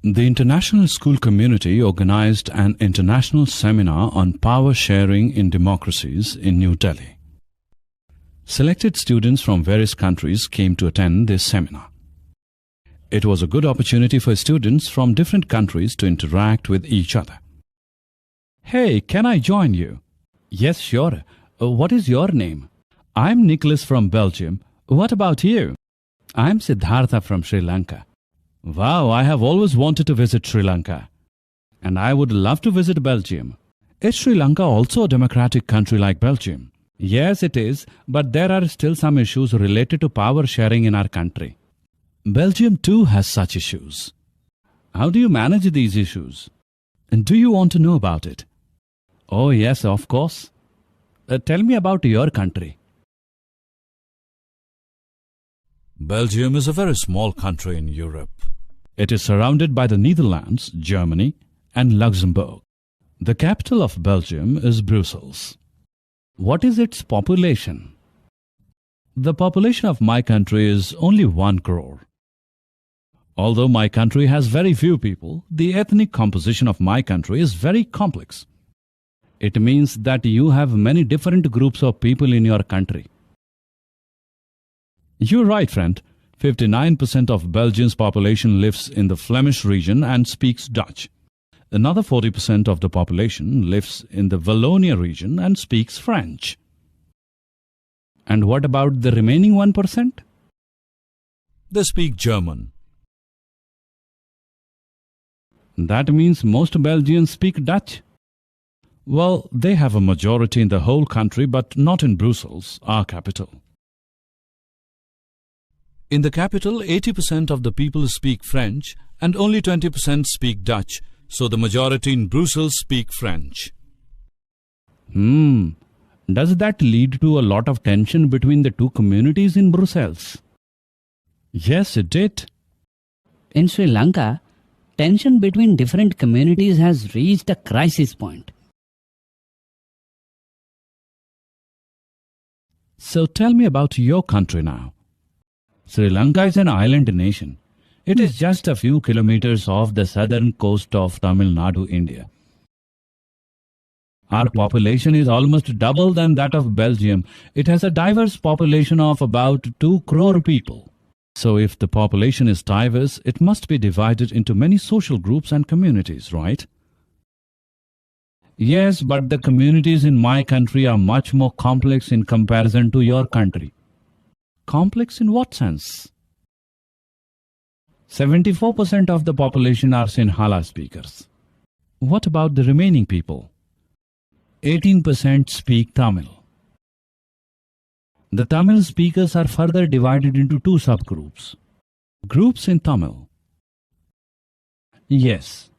The international school community organized an international seminar on power sharing in democracies in New Delhi. Selected students from various countries came to attend this seminar. It was a good opportunity for students from different countries to interact with each other. Hey, can I join you? Yes, sure. What is your name? I'm Nicholas from Belgium. What about you? I'm Siddhartha from Sri Lanka. Wow, I have always wanted to visit Sri Lanka. And I would love to visit Belgium. Is Sri Lanka also a democratic country like Belgium? Yes, it is, but there are still some issues related to power sharing in our country. Belgium too has such issues. How do you manage these issues? And do you want to know about it? Oh yes, of course. Tell me about your country. Belgium is a very small country in Europe. It is surrounded by the Netherlands, Germany, and Luxembourg. The capital of Belgium is Brussels. What is its population? The population of my country is only 1 crore. Although my country has very few people, the ethnic composition of my country is very complex. It means that you have many different groups of people in your country. You're right, friend. 59% of Belgium's population lives in the Flemish region and speaks Dutch. Another 40% of the population lives in the Wallonia region and speaks French. And what about the remaining 1%? They speak German. That means most Belgians speak Dutch. Well, they have a majority in the whole country, but not in Brussels, our capital. In the capital, 80% of the people speak French and only 20% speak Dutch, so the majority in Brussels speak French. Does that lead to a lot of tension between the two communities in Brussels? Yes, it did. In Sri Lanka, tension between different communities has reached a crisis point. So tell me about your country now. Sri Lanka is an island nation. It is just a few kilometers off the southern coast of Tamil Nadu, India. Our population is almost double than that of Belgium. It has a diverse population of about 2 crore people. So if the population is diverse, it must be divided into many social groups and communities, right? Yes, but the communities in my country are much more complex in comparison to your country. Complex in what sense? 74% of the population are Sinhala speakers. What about the remaining people? 18% speak Tamil. The Tamil speakers are further divided into 2 subgroups. Groups in Tamil. Yes.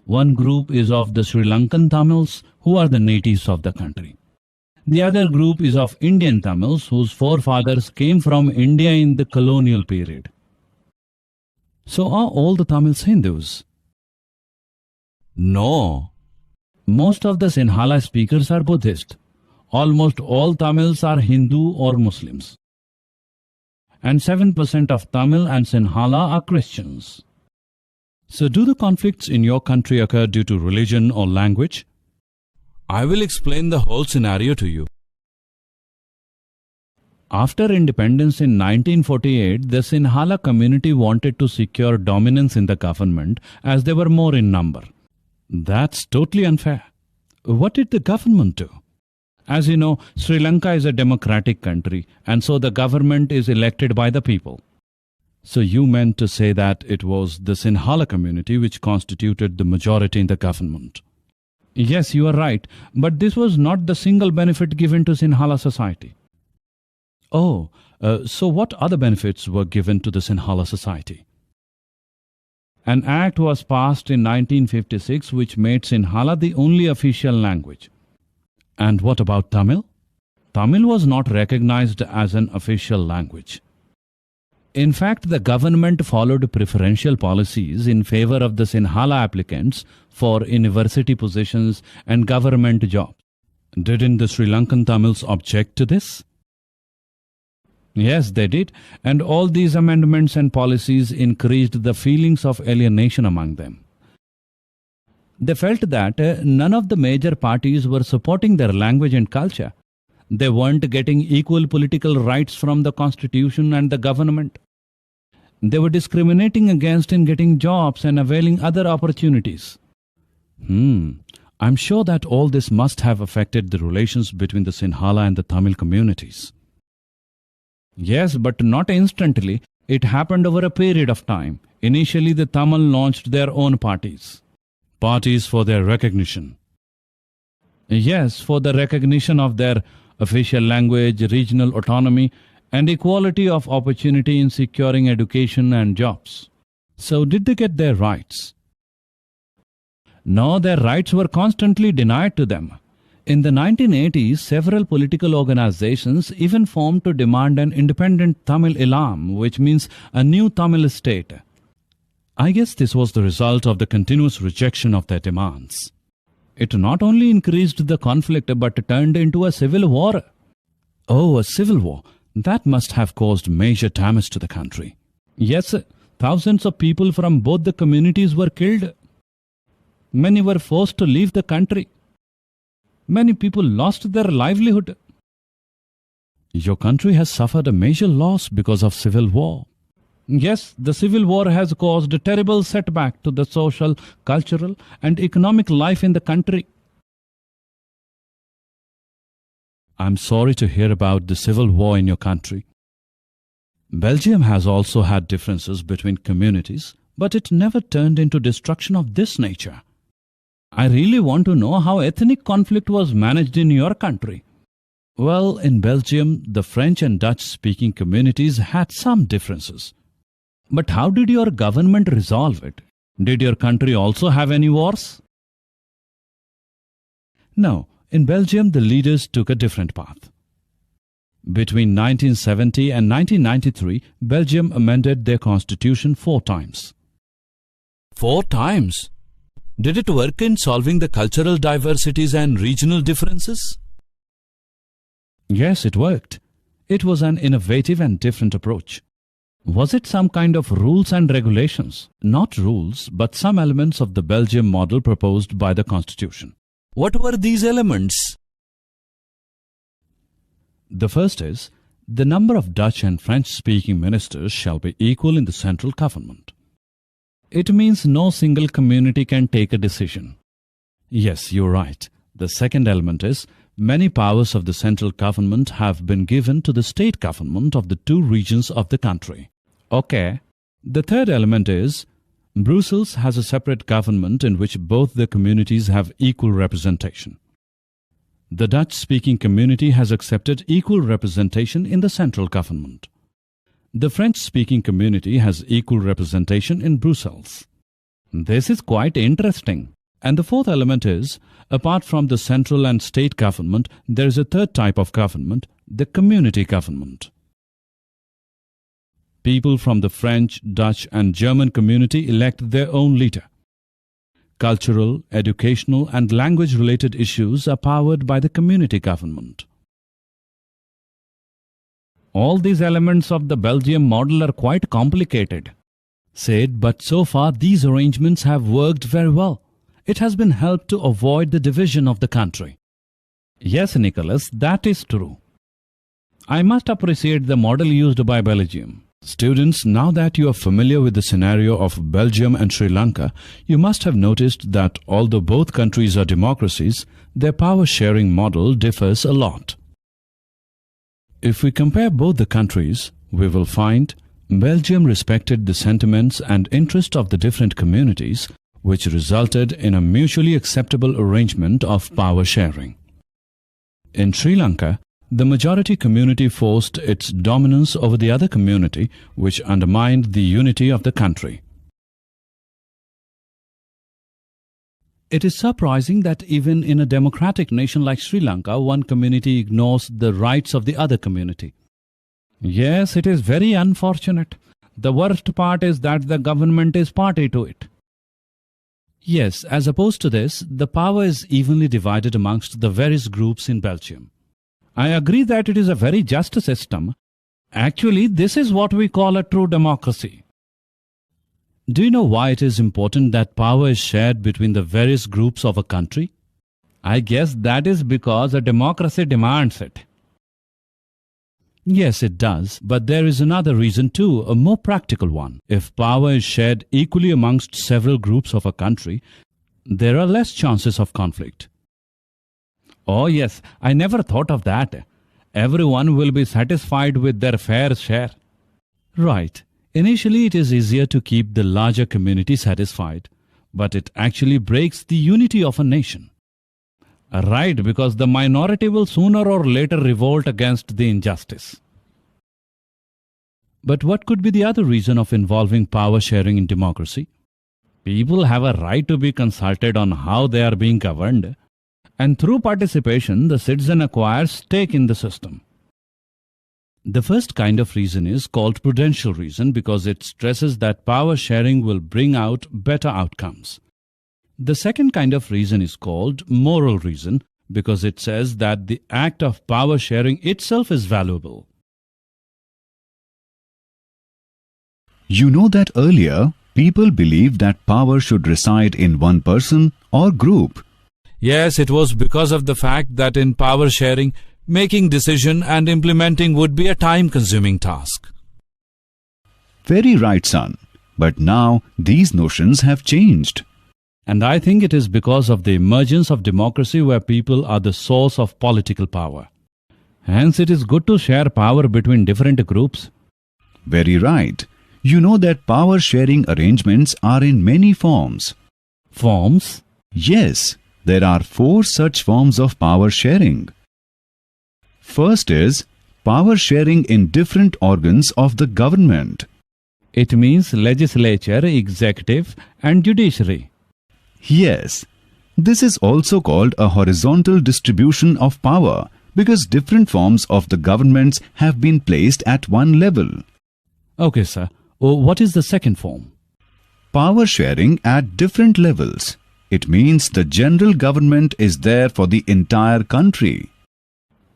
One group is of the Sri Lankan Tamils, who are the natives of the country. The other group is of Indian Tamils, whose forefathers came from India in the colonial period. So are all the Tamils Hindus? No. Most of the Sinhala speakers are Buddhist. Almost all Tamils are Hindu or Muslims. And 7% of Tamil and Sinhala are Christians. So do the conflicts in your country occur due to religion or language? I will explain the whole scenario to you. After independence in 1948, the Sinhala community wanted to secure dominance in the government as they were more in number. That's totally unfair. What did the government do? As you know, Sri Lanka is a democratic country, and so the government is elected by the people. So you meant to say that it was the Sinhala community which constituted the majority in the government. Yes, you are right, but this was not the single benefit given to Sinhala society. Oh, so what other benefits were given to the Sinhala society? An act was passed in 1956 which made Sinhala the only official language. And what about Tamil? Tamil was not recognized as an official language. In fact, the government followed preferential policies in favor of the Sinhala applicants for university positions and government jobs. Didn't the Sri Lankan Tamils object to this? Yes, they did. And all these amendments and policies increased the feelings of alienation among them. They felt that none of the major parties were supporting their language and culture. They weren't getting equal political rights from the constitution and the government. They were discriminating against in getting jobs and availing other opportunities. I'm sure that all this must have affected the relations between the Sinhala and the Tamil communities. Yes, but not instantly. It happened over a period of time. Initially, the Tamil launched their own parties for their recognition. Yes, for the recognition of their official language, regional autonomy, and equality of opportunity in securing education and jobs. So did they get their rights? No, their rights were constantly denied to them. In the 1980s, several political organizations even formed to demand an independent Tamil Elam, which means a new Tamil state. I guess this was the result of the continuous rejection of their demands. It not only increased the conflict but turned into a civil war. Oh, a civil war. That must have caused major damage to the country. Yes, thousands of people from both the communities were killed. Many were forced to leave the country. Many people lost their livelihood. Your country has suffered a major loss because of civil war. Yes, the civil war has caused a terrible setback to the social, cultural, and economic life in the country. I'm sorry to hear about the civil war in your country. Belgium has also had differences between communities, but it never turned into destruction of this nature. I really want to know how ethnic conflict was managed in your country. Well, in Belgium, the French and Dutch-speaking communities had some differences. But how did your government resolve it? Did your country also have any wars? No, in Belgium the leaders took a different path. Between 1970 and 1993, Belgium amended their constitution 4 times. 4 times? Did it work in solving the cultural diversities and regional differences? Yes, it worked. It was an innovative and different approach. Was it some kind of rules and regulations? Not rules, but some elements of the Belgium model proposed by the constitution. What were these elements? The first is, the number of Dutch and French-speaking ministers shall be equal in the central government. It means no single community can take a decision. Yes, you're right. The second element is, many powers of the central government have been given to the state government of the 2 regions of the country. Okay. The third element is, Brussels has a separate government in which both the communities have equal representation. The Dutch-speaking community has accepted equal representation in the central government. The French-speaking community has equal representation in Brussels. This is quite interesting. And the fourth element is, apart from the central and state government, there is a third type of government, the community government. People from the French, Dutch, and German community elect their own leader. Cultural, educational, and language-related issues are powered by the community government. All these elements of the Belgium model are quite complicated, said, but so far these arrangements have worked very well. It has been helped to avoid the division of the country. Yes, Nicholas, that is true. I must appreciate the model used by Belgium. Students, now that you are familiar with the scenario of Belgium and Sri Lanka, you must have noticed that although both countries are democracies, their power-sharing model differs a lot. If we compare both the countries, we will find Belgium respected the sentiments and interests of the different communities, which resulted in a mutually acceptable arrangement of power sharing. In Sri Lanka, the majority community forced its dominance over the other community, which undermined the unity of the country. It is surprising that even in a democratic nation like Sri Lanka, one community ignores the rights of the other community. Yes, it is very unfortunate. The worst part is that the government is party to it. Yes, as opposed to this, the power is evenly divided amongst the various groups in Belgium. I agree that it is a very just system. Actually, this is what we call a true democracy. Do you know why it is important that power is shared between the various groups of a country? I guess that is because a democracy demands it. Yes, it does, but there is another reason too, a more practical one. If power is shared equally amongst several groups of a country, there are less chances of conflict. Oh yes, I never thought of that. Everyone will be satisfied with their fair share. Right. Initially, it is easier to keep the larger community satisfied, but it actually breaks the unity of a nation. Right, because the minority will sooner or later revolt against the injustice. But what could be the other reason of involving power sharing in democracy? People have a right to be consulted on how they are being governed, and through participation, the citizen acquires stake in the system. The first kind of reason is called prudential reason because it stresses that power sharing will bring out better outcomes. The second kind of reason is called moral reason because it says that the act of power sharing itself is valuable. You know that earlier, people believed that power should reside in one person or group. Yes, it was because of the fact that in power sharing, making decision and implementing would be a time-consuming task. Very right, son. But now these notions have changed. And I think it is because of the emergence of democracy where people are the source of political power. Hence, it is good to share power between different groups. Very right. You know that power sharing arrangements are in many forms. Forms? Yes, there are 4 such forms of power sharing. First is power sharing in different organs of the government. It means legislature, executive, and judiciary. Yes, this is also called a horizontal distribution of power because different forms of the governments have been placed at one level. Okay, sir. What is the second form? Power sharing at different levels. It means the general government is there for the entire country.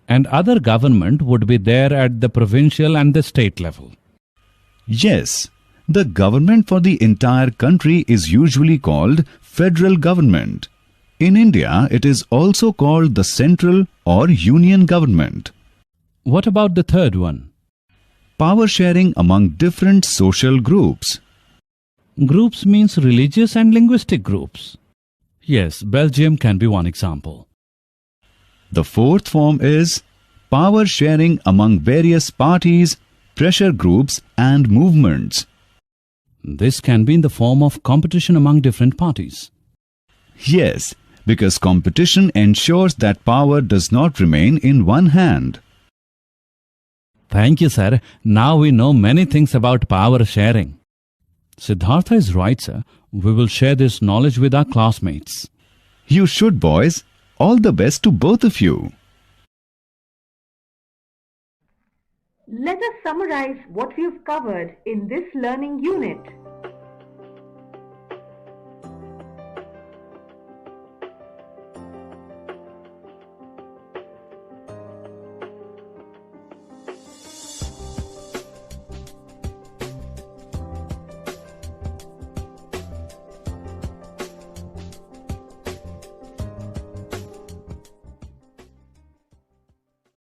And other government would be there at the provincial and the state level. Yes, the government for the entire country is usually called federal government. In India, it is also called the central or union government. What about the third one? Power sharing among different social groups. Groups means religious and linguistic groups. Yes, Belgium can be one example. The fourth form is power sharing among various parties, pressure groups and movements. This can be in the form of competition among different parties. Yes, because competition ensures that power does not remain in one hand. Thank you, sir. Now we know many things about power sharing. Siddhartha is right, sir. We will share this knowledge with our classmates. You should, boys. All the best to both of you. Let us summarize what we've covered in this learning unit.